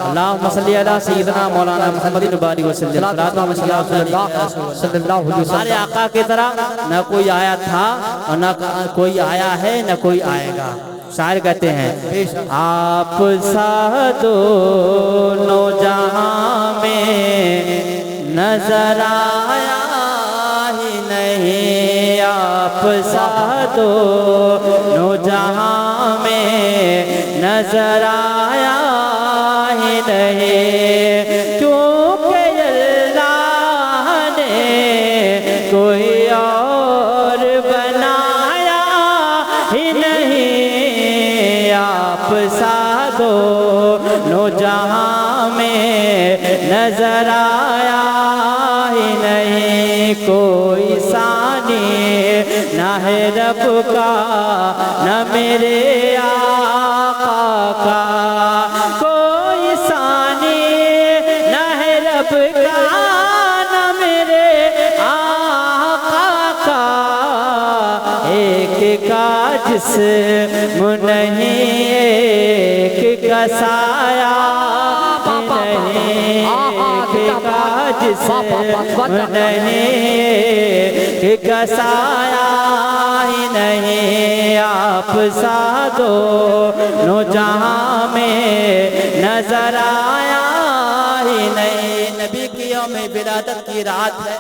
اللہم صلی علی سیدنا مولانا محمد بارک وسلم صلی اللہ علیہ وسلم۔ ہمارے آقا کی طرح نہ کوئی آیا تھا اور نہ کوئی آیا ہے نہ کوئی آئے گا۔ شاعر کہتے ہیں آپ سا دونوں جہاں میں نظر آیا ہی نہیں، آپ سا دونوں جہاں میں نظر آیا ہی نہیں، کیونکہ اللہ نے کوئی اور بنایا ہی نہیں، آپ سا دونوں جہاں میں نظر آیا ہی نہیں، کوئی ثانی نہ ہے رب کا نہ میرے آقا کا، کوئی ثانی نہ ہے رب کا نہ میرے آقا کا، ایک کا جسم نہیں ایک کا سایہ نہیں، ایک کا جسم نہیں ایک کا سایہ ہی نہیں، آپ سا دونوں جہاں میں نظر آیا ہی نہیں۔ نبی کی یوم ولادت کی رات ہے،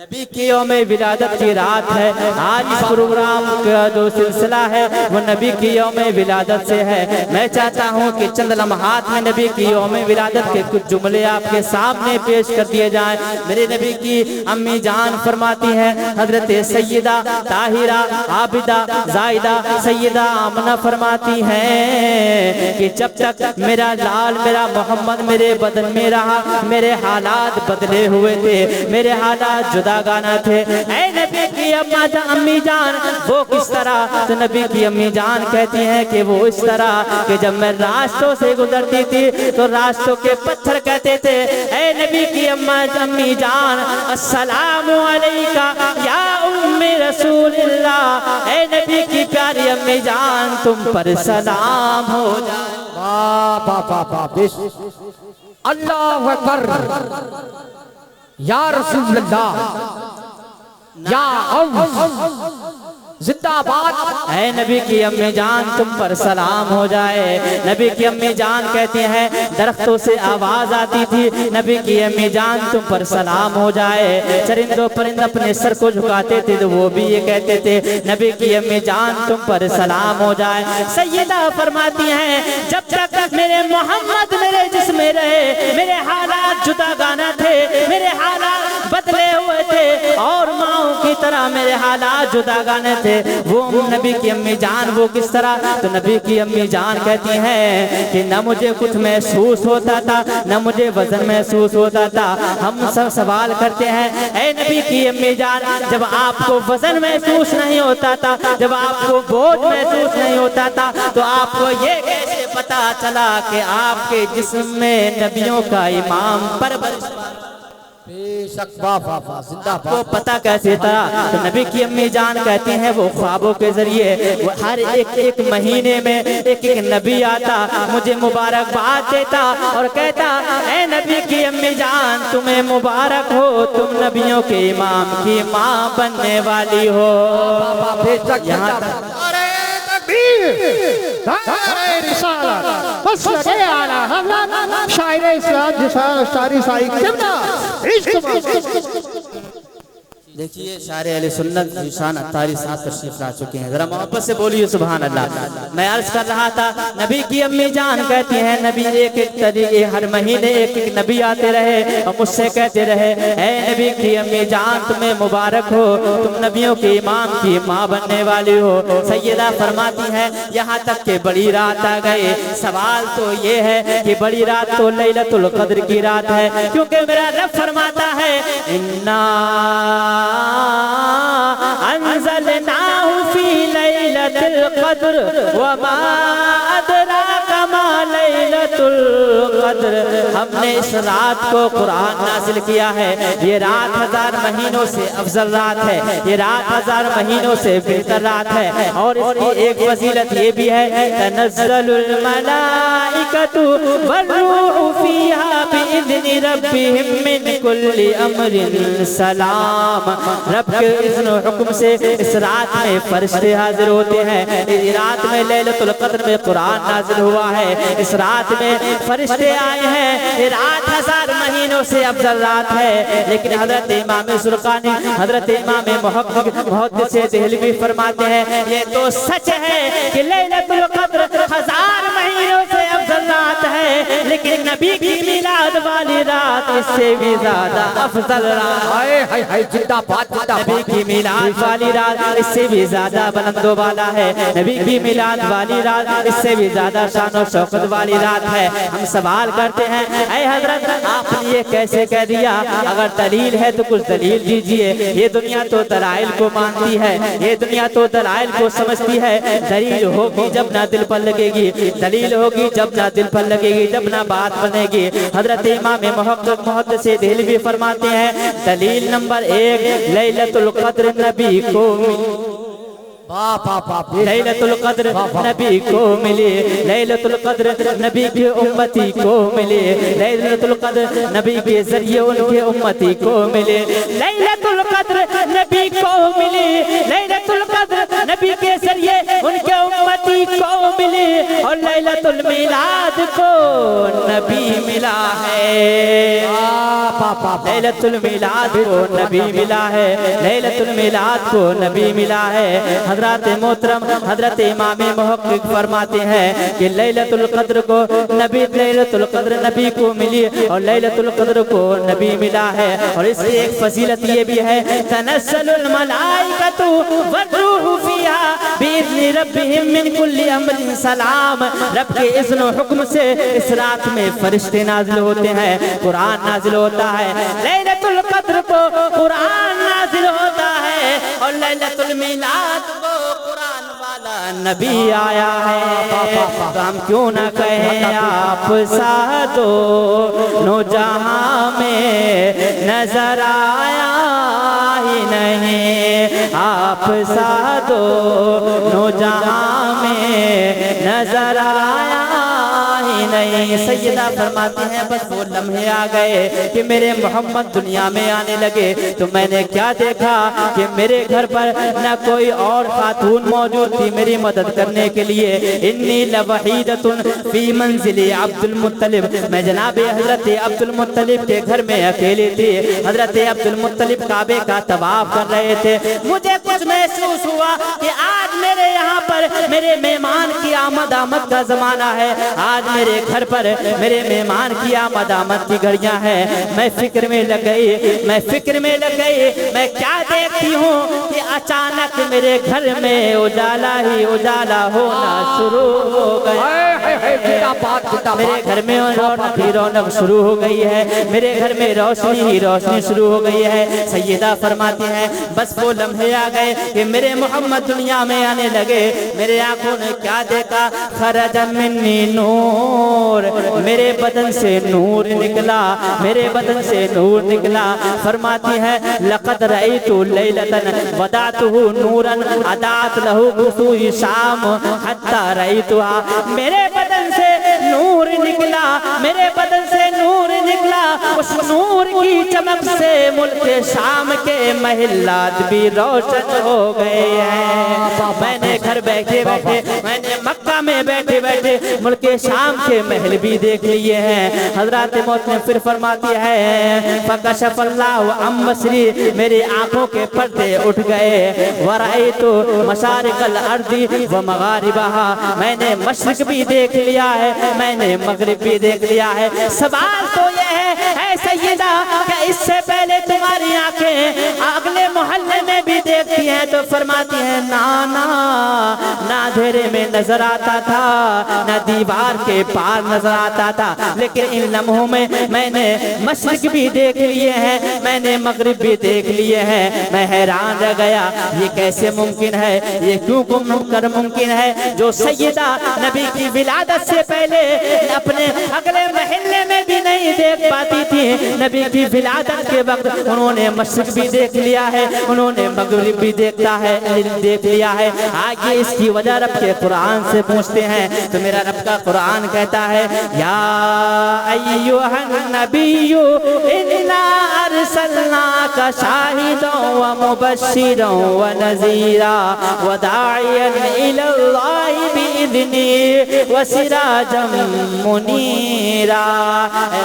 نبی کی یوم ولادت کی رات ہے۔ آج اس پروگرام کا جو سلسلہ ہے وہ نبی کی یوم ولادت سے ہے۔ میں چاہتا ہوں کہ چند لمحات میں نبی کی یوم ولادت کے کچھ جملے آپ کے سامنے پیش کر دیے جائیں۔ میرے نبی کی امی جان فرماتی ہیں، حضرت سیدہ طاہرہ عابدہ زائدہ سیدہ آمنہ فرماتی ہیں کہ جب تک میرا لال میرا محمد میرے بدن میں رہا، میرے حالات بدلے ہوئے تھے، میرے حالات جدا گانا تھے۔ اے نبی کی امی جان وہ کس طرح؟ تو نبی کی امی جان کہتی ہیں کہ وہ اس طرح کہ جب میں راستوں سے گزرتی تھی تو راستوں کے پتھر کہتے تھے اے نبی کی امی جان السلام علیکہ یا ام رسول اللہ، اے نبی کی پیاری امی جان تم پر سلام ہو جائے۔ اللہ اکبر، یا رسول اللہ، یا زندہ باد، اے نبی کی امی جان تم پر سلام ہو جائے۔ نبی کی امی جان کہتے ہیں درختوں سے آواز آتی تھی نبی کی امی جان تم پر سلام ہو جائے۔ چرند و پرند اپنے سر کو جھکاتے تھے تو وہ بھی یہ کہتے تھے نبی کی امی جان تم پر سلام ہو جائے۔ سیدہ فرماتی ہیں جب تک میرے محمد میرے جسم میں رہے میرے حالات جدا گانا تھے، میرے حالات بدلے ہوئے تھے اور ماؤں کی طرح میرے حالات جدا گانے تھے۔ وہ نبی کی امی جان وہ کس طرح؟ تو نبی کی امی جان کہتی ہیں کہ نہ مجھے کچھ محسوس ہوتا تھا نہ مجھے وزن محسوس ہوتا تھا۔ ہم سب سوال کرتے ہیں اے نبی کی امی جان جب آپ کو وزن محسوس نہیں ہوتا تھا، جب آپ کو بوجھ محسوس نہیں ہوتا تھا تو آپ کو یہ کیسے پتا چلا کہ آپ کے جسم میں نبیوں کا امام پرورش وہ پتہ کیسے تھا؟ تو نبی کی امی جان کہتی ہیں وہ خوابوں کے ذریعے وہ ہر ایک مہینے میں ایک نبی آتا مجھے مبارکباد دیتا اور کہتا اے نبی کی امی جان تمہیں مبارک ہو، تم نبیوں کے امام کی ماں بننے والی ہو۔ یہاں تک شاعر اسلام شاعری سائی دیکھیے شاعر اہل سنت ذیشان اتاری صاحب تشریف لا چکے ہیں، ذرا محبت سے بولیے سبحان اللہ۔ میں عرض کر رہا تھا نبی کی امی جان کہتی ہیں نبی ہر مہینے ایک نبی آتے رہے اور مجھ سے کہتے رہے اے نبی کی امی جان تمہیں مبارک ہو، تم نبیوں کے امام کی ماں بننے والی ہو۔ سیدہ فرماتی ہیں یہاں تک کہ بڑی رات آ گئے۔ سوال تو یہ ہے کہ بڑی رات تو لیلۃ القدر کی رات ہے، کیونکہ میرا رب فرماتا ہے اِنَّا انزلناه في ليلة القدر وما أدراك ما ليلة القدر القدر، ہم نے اس رات کو قرآن نازل کیا ہے، یہ رات 1000 مہینوں سے افضل رات ہے، یہ رات 1000 مہینوں سے بہتر رات ہے، اور اس کی ایک فضیلت یہ بھی ہے تنزل الملائکۃ والروح فیہا بإذن ربہم من کل امر سلام۔ رب کے اذن و حکم سے اس رات میں فرشتے حاضر ہوتے ہیں، اس رات میں لیلۃ القدر میں قرآن نازل ہوا ہے، اس رات میں فرشتے آئے ہیں، یہ رات 1000 مہینوں سے افضل رات ہے۔ لیکن حضرت امام زرقانی، حضرت امام محدث دہلوی فرماتے ہیں یہ تو سچ ہے کہ لیلۃ القدر 1000 مہینوں سے افضل رات ہے، لیکن نبی کی میلاد والی رات اس سے بھی زیادہ افضل رات ہے۔ زندہ باد، نبی کی میلاد والی رات اس سے بھی زیادہ بلند و بالا ہے، نبی کی میلاد والی رات اس سے بھی زیادہ شان و شوکت والی رات ہے۔ ہم سوال کرتے ہیں اے حضرت آپ نے یہ کیسے کہہ دیا؟ اگر دلیل ہے تو کچھ دلیل دیجئے۔ یہ دنیا تو دلائل کو مانتی ہے، یہ دنیا تو دلائل کو سمجھتی ہے، دلیل ہوگی جب نہ دل پر لگے گی، دلیل ہوگی جب نہ دل پر لگے گی، جب نہ بات بنے گی۔ حضرت امام محدث دہلوی فرماتے ہیں دلیل نمبر 1 لیلۃ القدر نبی کو لیلۃ القدر نبی کو ملی، لیلۃ القدر نبی کی امتی کو ملی، لیلۃ القدر نبی کے ذریعے ان کے امتی کو ملی، لیلۃ القدر نبی کو ملی، لیلۃ القدر نبی کے ذریعے ان کے امتی کو ملی، اور لیلۃ المیلاد کو نبی ملا ہے، لیلۃ المیلاد کو نبی ملا ہے، لیلۃ المیلاد کو نبی ملا ہے۔ حضرات محترم حضرت امام محقق فرماتے ہیں کہ لیلۃ القدر کو لیلۃ القدر نبی کو ملی اور لیلۃ القدر کو نبی ملا ہے، اور اس کی ایک فضیلت یہ بھی ہے تنزل الملائکۃ والروح فیہا بإذن ربہم من کل امر سلام۔ رب کے اذن و حکم سے اس رات میں فرشتے نازل ہوتے ہیں، قرآن نازل ہوتا ہے، لیلۃ القدر کو قرآن نازل ہوتا ہے، اور لیلۃ المیلاد کو قرآن والا نبی آیا ہے۔ تو ہم کیوں نہ کہیں آپ سا دونوں جہاں میں نظر آیا ہی نہیں، آپ سا دونوں جہاں میں نظر آیا ہی نہیں۔ سیدہ فرماتی ہیں بس وہ لمحے آ گئے کہ میرے محمد دنیا میں آنے لگے تو میں نے کیا دیکھا کہ میرے گھر پر نہ کوئی اور خاتون موجود تھی میری مدد کرنے کے لیے۔ انی لوحیدۃ فی منزل عبد المطلب، میں جناب حضرت عبد المطلب کے گھر میں اکیلی تھی۔ حضرت عبد المطلب کعبے کا طواف کر رہے تھے، مجھے کچھ محسوس ہوا کہ آج میرے یہاں پر میرے مہمان کی آمد کا زمانہ ہے، آج میرے گھر پر میرے مہمان کی آمد کی گھڑیاں ہیں۔ میں فکر میں لگ گئی، میں کیا دیکھتی ہوں کہ اچانک میرے گھر میں اجالا ہی اجالا ہونا شروع ہو گیا، میرے گھر میں رونق ہی رونق شروع ہو گئی ہے، میرے گھر میں روشنی ہی روشنی شروع ہو گئی ہے۔ سیدہ فرماتی ہیں بس وہ لمحے آ گئے کہ میرے محمد دنیا میں آنے لگے، میرے آنکھوں نے کیا دیکھا، خرج منی نور، میرے بدن سے نور نکلا، میرے بدن سے نور نکلا۔ فرماتی ہے لقد رأیت لیلۃ ودعتہ نورا اضاءت لہ قصور شام حتی رأیتہا، میرے بدن سے نور نکلا، میرے بدن سے نور نکلا، اس نور کی چمک سے ملک شام کے محلات بھی روشن ہو گئے ہیں۔ میں نے گھر بیٹھے بیٹھے، میں نے مکہ میں بیٹھے بیٹھے ملک شام کے محل بھی دیکھ لیے ہیں۔ حضرات محترم پھر فرماتی ہے فکشف اللہ عن بصری، میری آنکھوں کے پردے اٹھ گئے، ورأیت مشارق الارض ومغاربہا، میں نے مشرق بھی دیکھ لیا ہے، میں نے مغرب بھی دیکھ لیا ہے۔ سوال تو یہ ہے اے سیدہ کہ اس سے پہلے تمہاری آنکھیں اگلے محلے میں بھی دیکھتی ہیں؟ تو فرماتی ہیں نہ اندھیرے میں نظر آتا تھا، نہ دیوار کے پار نظر آتا تھا، لیکن ان لمحوں میں میں نے مشرق بھی دیکھ لیے ہیں، میں نے مغرب بھی دیکھ لیے ہیں۔ میں حیران رہ گیا یہ کیسے ممکن ہے، یہ کیوں ممکن ہے جو سیدہ نبی کی ولادت سے پہلے اپنے اگلے محلے دیکھ پاتی تھی نبی کی ولادت کے وقت انہوں نے مشرق بھی دیکھ لیا ہے, انہوں نے مغرب بھی دیکھ لیا ہے. آگے اس کی وجہ رب کے قرآن سے پوچھتے ہیں تو میرا رب کا قرآن کہتا ہے یا ایھا النبی انا ارسلناک شاہدا ومبشرا ونذیرا وداعیا الی اللہ باذنہ وسراجا منیرا.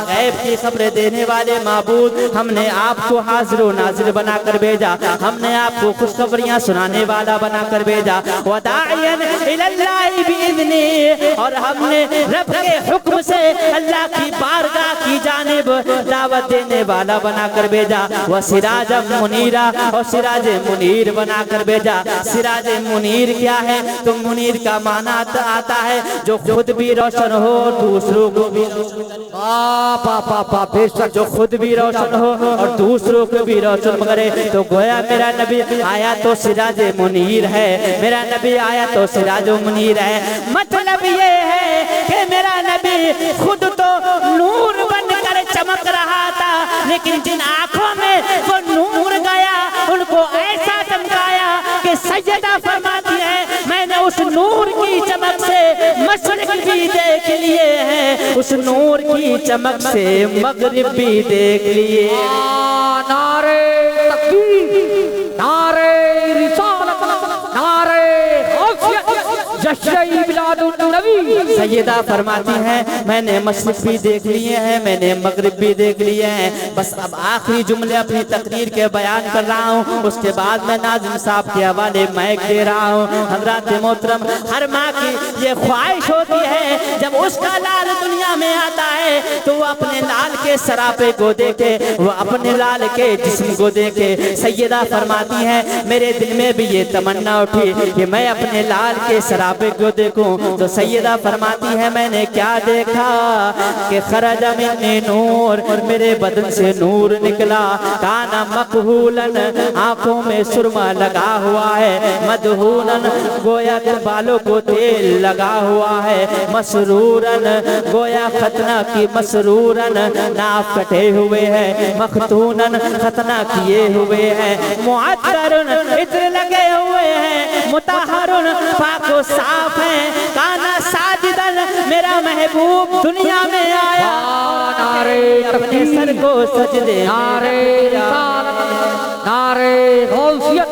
غیب کی خبر دینے والے معبود, ہم نے آپ کو حاضر و ناظر بنا کر بھیجا, ہم نے آپ کو خوشخبریاں سنانے والا بنا کر بھیجا. وداعیا الی اللہ باذنہ, اور ہم نے رب کے حکم سے اللہ کی بارگاہ کی جانب دعوت دینے والا بنا کر بھیجا. وسراجا منیرا, اور سراج منیر بنا کر بھیجا. سراج منیر کیا ہے؟ تو منیر کا معنی آتا ہے جو خود بھی روشن ہو دوسروں کو بھی روشن کرے, جو خود بھی روشن ہو اور دوسروں کو بھی روشن کرے. تو گویا میرا نبی آیا تو سراج منیر ہے, میرا نبی آیا تو سراج منیر ہے. مطلب یہ ہے کہ میرا نبی خود تو نور بن کر چمک رہا تھا, لیکن جن آنکھوں میں وہ نور گیا ان کو ایسا چمکایا کہ سیدہ فرماتی ہے میں نے اس نور کی چمک سے مشرق بھی دیکھ لیے ہیں, اس نور کی چمک سے مغرب بھی دیکھ لیے. نعرہ تکبیر, نعرہ رسالت, نعرہ غوثیت, جشن میلاد النبی. سیدہ فرماتی ہیں میں نے مشرق بھی دیکھ لیے ہیں, میں نے مغرب بھی دیکھ لیے ہیں. بس اب آخری جملے اپنی تقریر کے بیان کر رہا ہوں, اس کے بعد میں ناظم صاحب کے حوالے مائک دے رہا ہوں. حضرات محترم, ہر ماں کی یہ خواہش ہوتی ہے جب اس کا لال دنیا میں آتا ہے تو وہ اپنے لال کے سراپے کو دیکھے, وہ اپنے لال کے جسم کو دیکھے. سیدہ فرماتی ہیں میرے دل میں بھی یہ تمنا اٹھی کہ میں اپنے لال کے سراپے کو دیکھوں. تو سیدہ فرماتی ہے میں نے کیا دیکھا کہ خرج منی نور, اور میرے بدن سے نور نکلا. کانا مکحولن, آنکھوں میں سرما لگا ہوا ہے. مدہونن, گویا کہ بالوں کو تیل لگا ہوا ہے. مسرورن, گویا ختنہ کی مسرورن, ناف کٹے ہوئے ہیں. مختونن, ختنہ کیے ہوئے ہیں. معطرن, عطر لگے ہوئے ہیں. مطہرن, پاک و صاف ہیں. کانا ساجدن, میرا محبوب دنیا میں آیا اپنے سر کو سجدے, نعرہ رسالت, نعرہ غوثیت.